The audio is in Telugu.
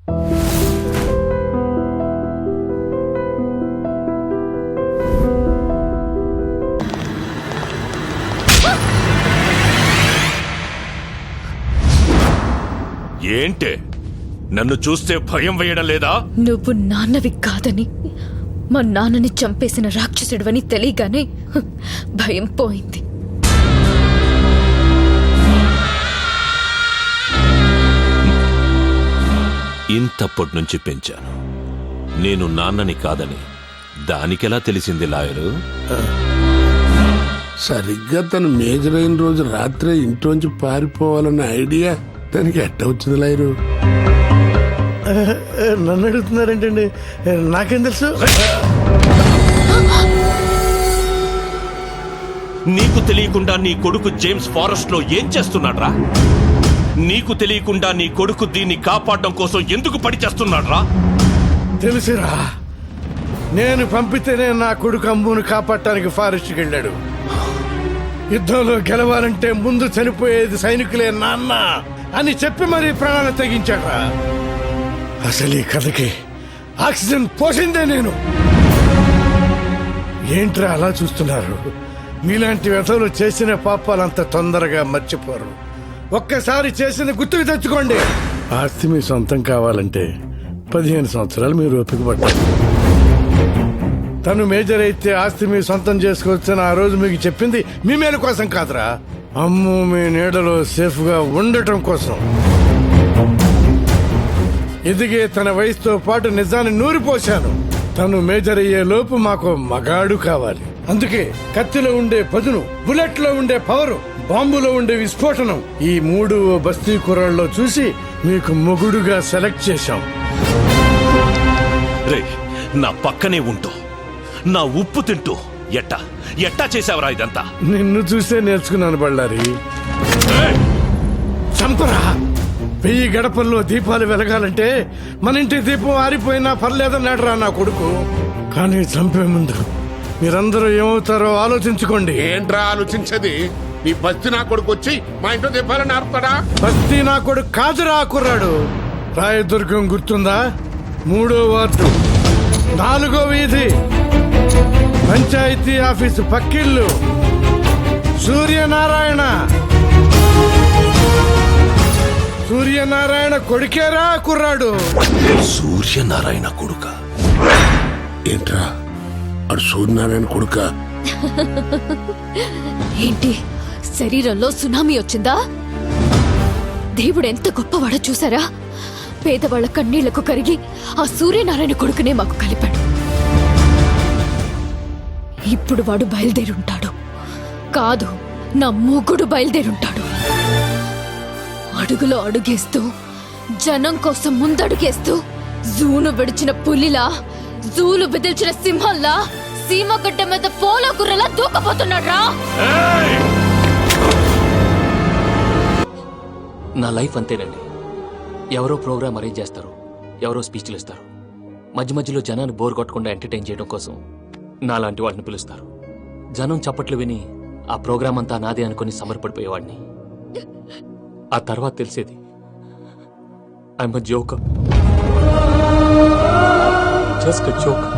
ఏంటే నన్ను చూస్తే భయం వేయడం లేదా? నువ్వు నాన్నవి కాదని, మా నాన్నని చంపేసిన రాక్షసుడివని తెలియగానే భయం పోయింది. ఇంతప్పటి నుంచి పెంచాను. నేను నాన్నని కాదని దానికెలా తెలిసింది లాయరు? సరిగ్గా తను మేజర్ అయిన రోజు రాత్రే ఇంట్లోంచి పారిపోవాలన్న ఐడియా దానికి ఎట్ట వచ్చింది లాయరు? నన్ను అడుగుతున్నారేంటండి? నాకేం తెలుసు? నీకు తెలియకుండా నీ కొడుకు జేమ్స్ ఫారెస్ట్ లో ఏం చేస్తున్నాడ్రా? నీకు తెలియకుండా నీ కొడుకు దీన్ని కాపాడడం కోసం ఎందుకు పడి చేస్తున్నాడ్రా? తెలుసురా, నేను పంపితేనే నా కొడుకు అమ్మును కాపాడటానికి ఫారెస్ట్కి వెళ్ళాడు. యుద్ధంలో గెలవాలంటే ముందు చనిపోయేది సైనికులే నాన్న అని చెప్పి మరీ ప్రాణాలు తెగించాడ్రా. అసలు ఈ కథకి ఆక్సిజన్ పోసిందే నేను. ఏంట్రా అలా చూస్తున్నారు? మీలాంటి వ్యధలు చేసిన పాపాలంత తొందరగా మర్చిపోరు. ఒక్కసారి చేసిన గుర్తుకు తెచ్చుకోండి. ఆస్తి మీ సొంతం కావాలంటే 15 సంవత్సరాలు మీరు ఓపిక పట్టారు. తను మేజర్ అయితే ఆస్తి మీ సొంతం చేసుకోవచ్చని ఆ రోజు మీకు చెప్పింది మీ మేలు కోసం కాదురా, అమ్ము మీ నీడలో సేఫ్ గా ఉండటం కోసం. ఎదిగే తన వయసుతో పాటు నిజాన్ని నూరిపోశాను. తను మేజర్ అయ్యే లోపు మాకు మగాడు కావాలి. అందుకే కత్తిలో ఉండే పదును, బుల్లెట్ లో ఉండే పవరు, బాంబులో ఉండే విస్ఫోటనం, ఈ 3 బస్తీ కుర్రాళ్ళలో చూసి మీకు మొగుడుగా సెలెక్ట్ చేశాం. రే, నా పక్కనే ఉంటూ నా ఉప్పు తింటూ ఎట్టా చేసావరా ఇదంతా? నిన్ను చూసే నేర్చుకున్నాను బళ్ళారి. చంపరా! 1000 గడపల్లో దీపాలు వెలగాలంటే మన ఇంటి దీపం ఆరిపోయినా పర్లేదన్నాడురా నా కొడుకు. కానీ చంపే ముందు మీరందరూ ఏమవుతారో ఆలోచించుకోండి. ఏంట్రా ఆలోచించేది? నీ బస్తీ నా కొడుకు వచ్చి మా ఇంట్లో దీపాలని ఆరుతాడా? బస్తీ నా కొడుకు కాదురా కుర్రాడు. రాయదుర్గం గుర్తుందా? 3వ వార్డు, 4వ వీధి, పంచాయతీ ఆఫీసు పక్కిళ్ళు, సూర్యనారాయణ. సూర్యనారాయణ కొడుకేరా కుర్రాడు. సూర్యనారాయణ కొడుక? ఏంట్రా అడు సూర్యనారాయణ కొడుక? ఏంటి, శరీరంలో సునామీ వచ్చిందా? దేవుడు ఎంత గొప్పవాడో చూసారా? పేదవాళ్ల కన్నీళ్లకు కరిగి ఆ సూర్యనారాయణ కొడుకునే మాకు కలిపాడు. ఇప్పుడు వాడు బయలుదేరుంటాడు. కాదు, నా మొగుడు బయలుదేరుంటాడు. అడుగులో అడుగేస్తూ, జనం కోసం ముందడుగేస్తూ, జూను విడిచిన పులిలా, జూలు బెదిల్చిన సింహంలా, సీమగడ్డ మీద పోలో గుర్రలా దూకపోతున్నాడ్రా. నా లైఫ్ అంతేనండి. ఎవరో ప్రోగ్రామ్ అరేంజ్ చేస్తారు, ఎవరో స్పీచ్లు ఇస్తారు. మధ్య మధ్యలో జనాన్ని బోర్ కొట్టకుండా ఎంటర్టైన్ చేయడం కోసం నాలాంటి వాళ్ళని పిలుస్తారు. జనం చప్పట్లు విని ఆ ప్రోగ్రామ్ అంతా నాదే అనుకుని సమర్పడిపోయేవాడిని. ఆ తర్వాత తెలిసేది I'm a joker, just a joker.